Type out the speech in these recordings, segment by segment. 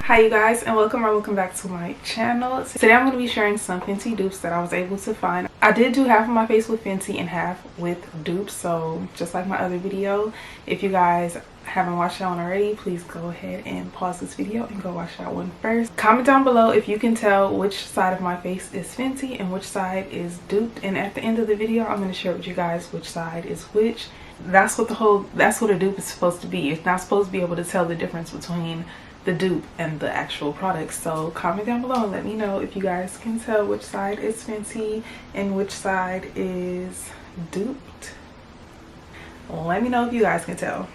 Hi you guys, and welcome back to my channel. Today I'm going to be sharing some Fenty dupes that I was able to find. I did do half of my face with Fenty and half with dupes, so just like my other video, if you guys haven't watched that one already, please go ahead and pause this video and go watch that one first. Comment down below if you can tell which side of my face is Fenty and which side is duped, and at the end of the video I'm going to share with you guys which side is which. That's what a dupe is supposed to be. It's not supposed to be able to tell the difference between the dupe and the actual product. So comment down below and let me know if you guys can tell which side is Fenty and which side is duped. Let me know if you guys can tell.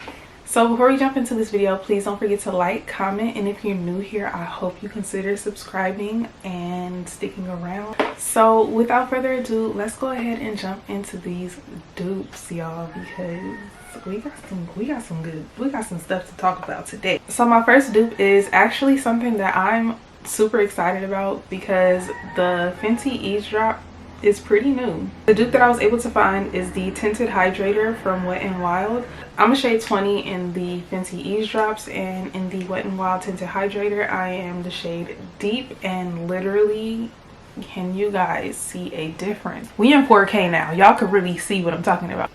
So before we jump into this video, please don't forget to like, comment, and if you're new here, I hope you consider subscribing and sticking around. So without further ado, let's go ahead and jump into these dupes, y'all, because we got some stuff to talk about today. So my first dupe is actually something that I'm super excited about because the Fenty Eavesdrop is pretty new. The dupe that I was able to find is the Tinted Hydrator from Wet n Wild. I'm a shade 20 in the Fenty Eavesdrops, and in the Wet n Wild Tinted Hydrator I am the shade Deep, and literally, can you guys see a difference? We in 4K now, y'all could really see what I'm talking about.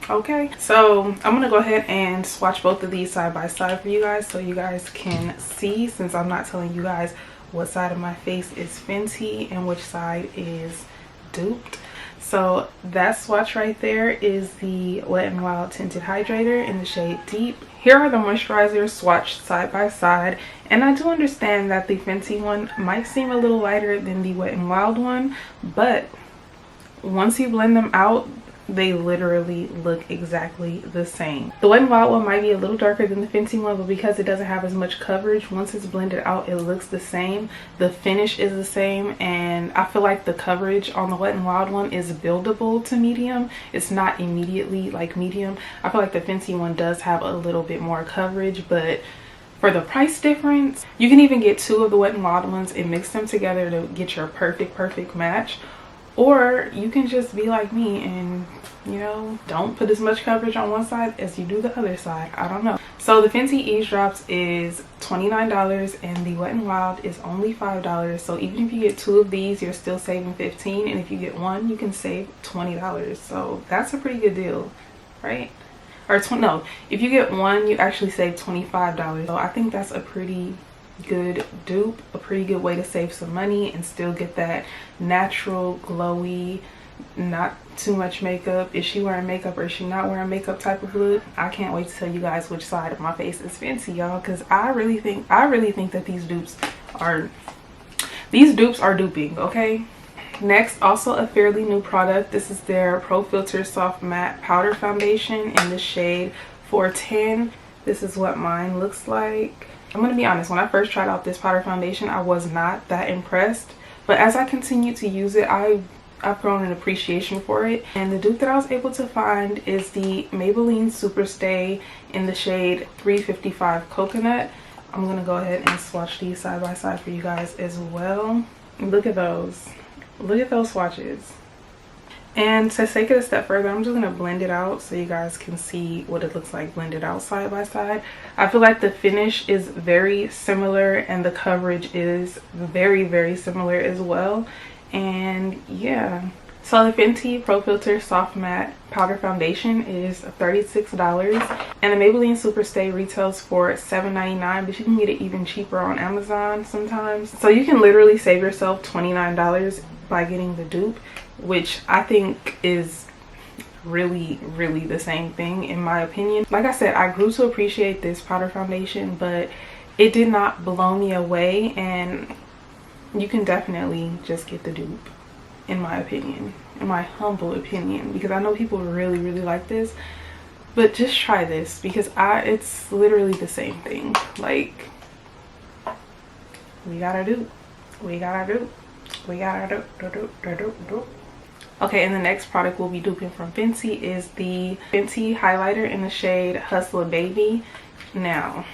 Okay, so I'm gonna go ahead and swatch both of these side by side for you guys so you guys can see, since I'm not telling you guys what side of my face is Fenty and which side is duped. So that swatch right there is the Wet n Wild Tinted Hydrator in the shade Deep. Here are the moisturizers swatched side by side, and I do understand that the Fenty one might seem a little lighter than the Wet n Wild one, but once you blend them out, they literally look exactly the same. The Wet n Wild one might be a little darker than the Fenty one, but because it doesn't have as much coverage, once it's blended out, it looks the same. The finish is the same, and I feel like the coverage on the Wet n Wild one is buildable to medium. It's not immediately like medium. I feel like the Fenty one does have a little bit more coverage, but for the price difference, you can even get two of the Wet n Wild ones and mix them together to get your perfect match. Or you can just be like me and, you know, don't put as much coverage on one side as you do the other side. I don't know. So the Fenty Eavesdrops is $29 and the Wet n Wild is only $5. So even if you get two of these, you're still saving $15, and if you get one, you can save $20. So that's a pretty good deal, right? Or no, if you get one, you actually save $25. So I think that's a pretty good dupe, a pretty good way to save some money and still get that natural, glowy, not too much makeup, is she wearing makeup or is she not wearing makeup type of look. I can't wait to tell you guys which side of my face is Fenty, y'all, because I really think that these dupes are duping. Okay, next, also a fairly new product. This is their Pro Filter Soft Matte Powder Foundation in the shade 410. This is what mine looks like. I'm gonna be honest, when I first tried out this powder foundation, I was not that impressed, but as I continue to use it, I've grown an appreciation for it. And the dupe that I was able to find is the Maybelline Superstay in the shade 355 Coconut. I'm gonna go ahead and swatch these side by side for you guys as well. Look at those swatches. And to take it a step further, I'm just going to blend it out so you guys can see what it looks like blended out side by side. I feel like the finish is very similar and the coverage is very similar as well. And yeah, so the Fenty Pro Filter Soft Matte Powder Foundation is $36, and the Maybelline Superstay retails for $7.99, but you can get it even cheaper on Amazon sometimes. So you can literally save yourself $29 by getting the dupe, which I think is really the same thing in my opinion. Like I said, I grew to appreciate this powder foundation, but it did not blow me away, and you can definitely just get the dupe, in my opinion, in my humble opinion, because I know people really like this, but just try this because it's literally the same thing. Like, we gotta do. Okay, and the next product we'll be duping from Fenty is the Fenty highlighter in the shade Hustler Baby. Now,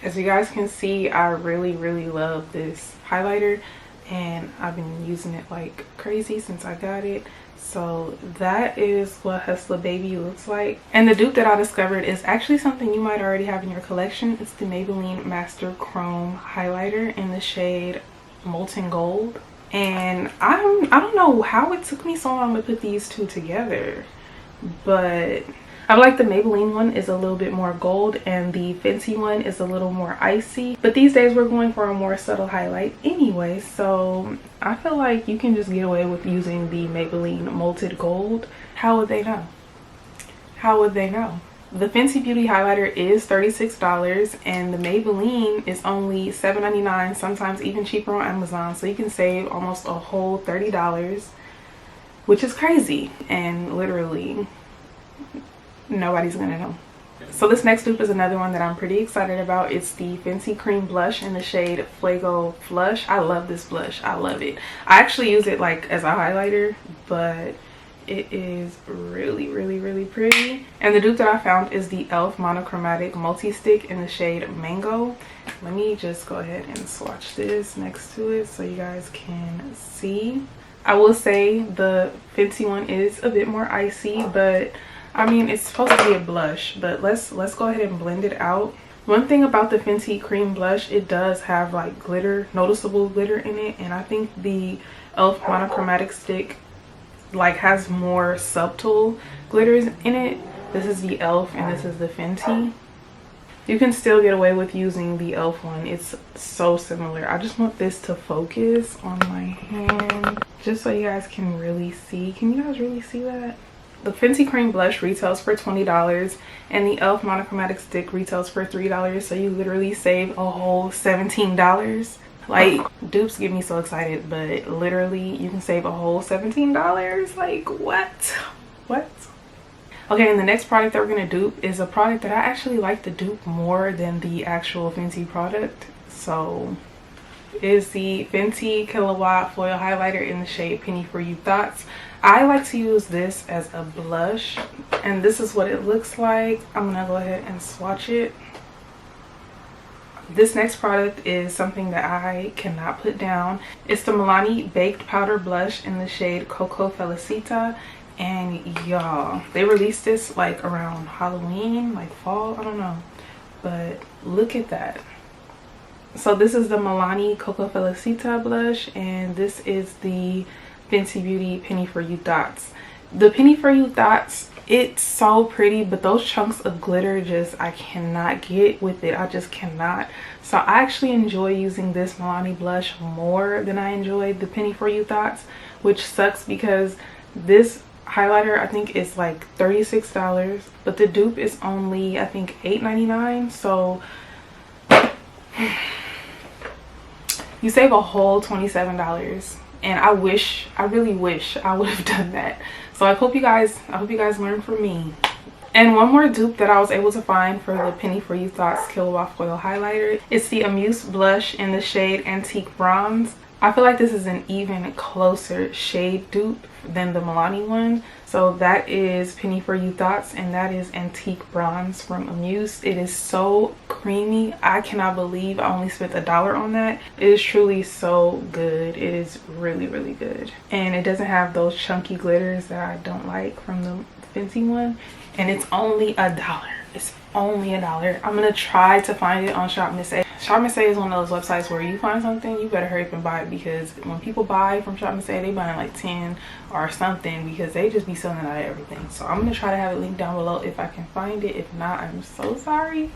as you guys can see, I really love this highlighter, and I've been using it like crazy since I got it. So that is what Hustler Baby looks like. And the dupe that I discovered is actually something you might already have in your collection. It's the Maybelline Master Chrome highlighter in the shade Molten Gold. And I don't know how it took me so long to put these two together, but I feel like the Maybelline one is a little bit more gold and the Fenty one is a little more icy. But these days we're going for a more subtle highlight anyway, so I feel like you can just get away with using the Maybelline Molten Gold. How would they know? How would they know? The Fenty Beauty highlighter is $36 and the Maybelline is only $7.99, sometimes even cheaper on Amazon. So you can save almost a whole $30, which is crazy, and literally nobody's gonna know. So this next dupe is another one that I'm pretty excited about. It's the Fenty Cream Blush in the shade Fuego Flush. I love this blush. I love it. I actually use it like as a highlighter, but it is really, really, really pretty. And the dupe that I found is the e.l.f. Monochromatic Multi-Stick in the shade Mango. Let me just go ahead and swatch this next to it so you guys can see. I will say the Fenty one is a bit more icy, but I mean, it's supposed to be a blush, but let's go ahead and blend it out. One thing about the Fenty Cream Blush, it does have like glitter, noticeable glitter in it, and I think the e.l.f. Monochromatic Stick like has more subtle glitters in it. This is the e.l.f. and this is the Fenty. You can still get away with using the e.l.f. one. It's so similar. I just want this to focus on my hand just so you guys can really see. Can you guys really see that? The Fenty Cream Blush retails for $20 and the e.l.f. Monochromatic Stick retails for $3. So you literally save a whole $17. Like, dupes get me so excited, but literally you can save a whole $17. Like, what? Okay, and the next product that we're gonna dupe is a product that I actually like to dupe more than the actual Fenty product. So it is the Fenty Kilowatt Foil Highlighter in the shade Penny For You Thoughts. I like to use this as a blush, and this is what it looks like. I'm gonna go ahead and swatch it. This next product is something that I cannot put down. It's the Milani Baked Powder Blush in the shade Coco Felicita. And y'all, they released this like around Halloween, like fall, I don't know. But look at that. So this is the Milani Coco Felicita blush, and this is the Fenty Beauty Penny For You Dots. The Penny For You Dots, it's so pretty, but those chunks of glitter just, I cannot get with it. I just cannot. So I actually enjoy using this Milani blush more than I enjoyed the Penny For You Dots, which sucks because this highlighter I think is like $36, but the dupe is only I think $8.99. So you save a whole $27, and I really wish I would have done that. So I hope you guys learn from me. And one more dupe that I was able to find for the Penny For You Thoughts Kilowatt Foil Highlighter. It's the Amuse blush in the shade Antique Bronze. I feel like this is an even closer shade dupe than the Milani one. So that is Penny For You Thoughts, and that is Antique Bronze from Amuse. It is so creamy. I cannot believe I only spent $1 on that. It is truly so good. It is really, really good. And it doesn't have those chunky glitters that I don't like from the Fenty one. And it's only $1. It's only $1. I'm gonna try to find it on Shop Miss A. Shop Miss A is one of those websites where you find something, you better hurry up and buy it, because when people buy from Shop Miss A, they buy like 10 or something, because they just be selling out of everything. So I'm gonna try to have it linked down below if I can find it. If not, I'm so sorry.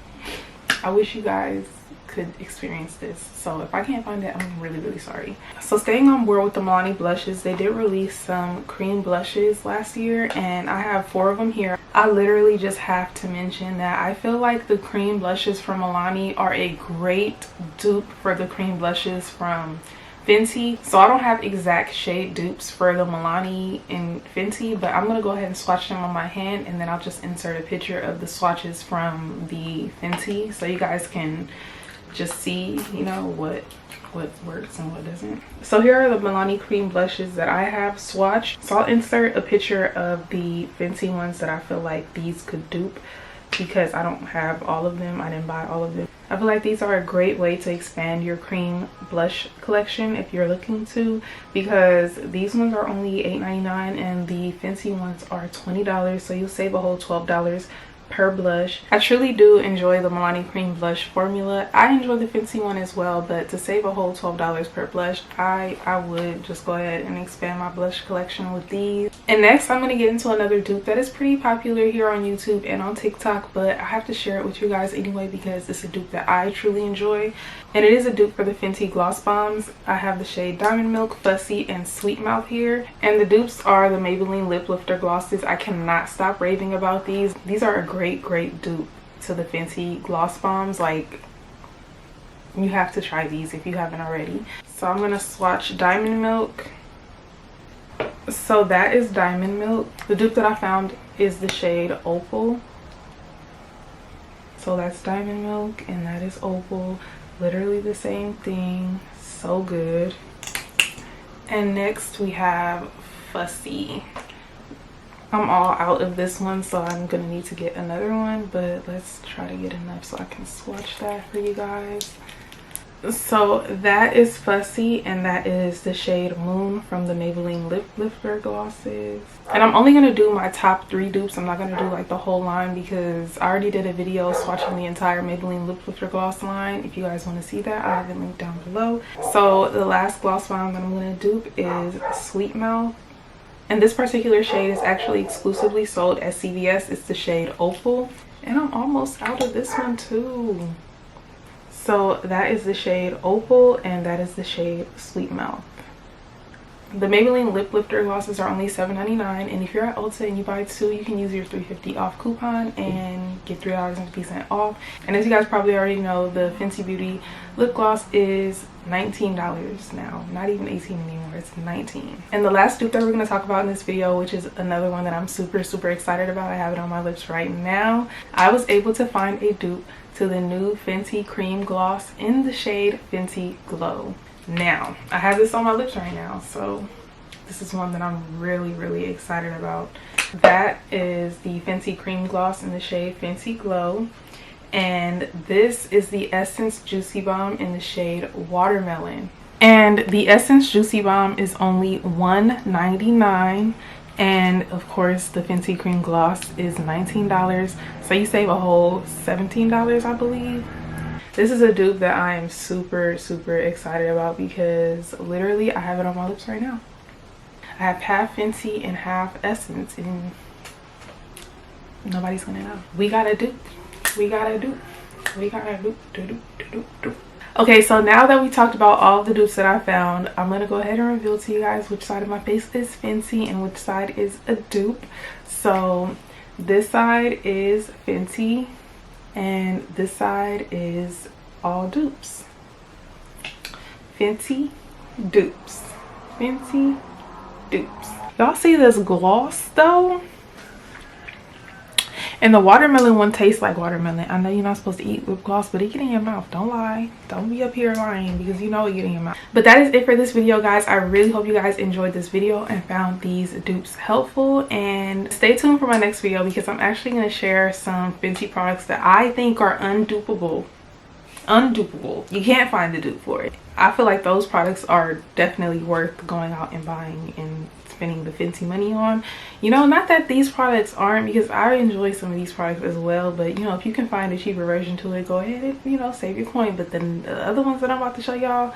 I wish you guys could experience this. So if I can't find it, I'm really, really sorry. So staying on board with the Milani blushes, they did release some cream blushes last year, and I have 4 of them here. I literally just have to mention that I feel like the cream blushes from Milani are a great dupe for the cream blushes from Fenty. So I don't have exact shade dupes for the Milani and Fenty, but I'm gonna go ahead and swatch them on my hand, and then I'll just insert a picture of the swatches from the Fenty so you guys can just see, you know, what works and what doesn't. So here are the Milani cream blushes that I have swatched. So I'll insert a picture of the Fenty ones that I feel like these could dupe, because I don't have all of them. I didn't buy all of them. I feel like these are a great way to expand your cream blush collection if you're looking to, because these ones are only $8.99 and the Fenty ones are $20, so you'll save a whole $12 per blush. I truly do enjoy the Milani Cream blush formula. I enjoy the Fenty one as well, but to save a whole $12 per blush, I would just go ahead and expand my blush collection with these. And next, I'm going to get into another dupe that is pretty popular here on YouTube and on TikTok, but I have to share it with you guys anyway because it's a dupe that I truly enjoy. And it is a dupe for the Fenty Gloss Bombs. I have the shade Diamond Milk, Fussy, and Sweet Mouth here. And the dupes are the Maybelline Lip Lifter Glosses. I cannot stop raving about these. These are a great dupe to the Fenty Gloss Bombs. Like, you have to try these if you haven't already. So I'm going to swatch Diamond Milk. So that is Diamond Milk. The dupe that I found is the shade Opal. So that's Diamond Milk and that is Opal. Literally the same thing. So good. And next we have Fussy. I'm all out of this one, so I'm gonna need to get another one, but let's try to get enough so I can swatch that for you guys. So that is Fussy and that is the shade Moon from the Maybelline Lip Lifter Glosses. And I'm only going to do my top 3 dupes. I'm not going to do like the whole line because I already did a video swatching the entire Maybelline Lip Lifter Gloss line. If you guys want to see that, I'll have it linked down below. So the last gloss bomb that I'm going to dupe is Sweet Mouth. And this particular shade is actually exclusively sold at CVS. It's the shade Opal. And I'm almost out of this one too. So that is the shade Opal and that is the shade Sweet Mouth. The Maybelline Lip Lifter glosses are only $7.99, and if you're at Ulta and you buy 2, you can use your $3.50 off coupon and get $3.50 off. And as you guys probably already know, the Fenty Beauty lip gloss is $19 now, not even 18 anymore, it's 19. And the last dupe that we're going to talk about in this video, which is another one that I'm super excited about, I have it on my lips right now. I was able to find a dupe to the new Fenty cream gloss in the shade Fenty Glow. Now I have this on my lips right now, so this is one that I'm really excited about. That is the Fenty cream gloss in the shade Fenty Glow, and this is the Essence Juicy Bomb in the shade Watermelon. And the Essence Juicy Bomb is only $1.99, and of course the Fenty cream gloss is $19, so you save a whole $17, I believe. This is a dupe that I am super excited about because literally I have it on my lips right now. I have half Fenty and half Essence, and nobody's gonna know. We got a dupe. Okay, so now that we talked about all the dupes that I found, I'm gonna go ahead and reveal to you guys which side of my face is Fenty and which side is a dupe. So this side is Fenty and this side is all dupes. Fenty dupes. Fenty dupes. Y'all see this gloss though? And the watermelon one tastes like watermelon. I know you're not supposed to eat lip gloss, but it get in your mouth. Don't lie. Don't be up here lying because you know it get in your mouth. But that is it for this video, guys. I really hope you guys enjoyed this video and found these dupes helpful. And stay tuned for my next video because I'm actually going to share some Fenty products that I think are undupable. You can't find a dupe for it. I feel like those products are definitely worth going out and buying and spending the Fenty money on. You know, not that these products aren't, because I enjoy some of these products as well, but you know, if you can find a cheaper version to it, go ahead and, you know, save your coin. But then the other ones that I'm about to show y'all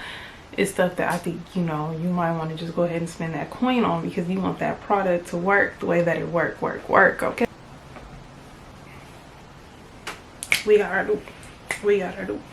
is stuff that I think, you know, you might want to just go ahead and spend that coin on because you want that product to work the way that it work, okay? We got our dupe. We got our dupe.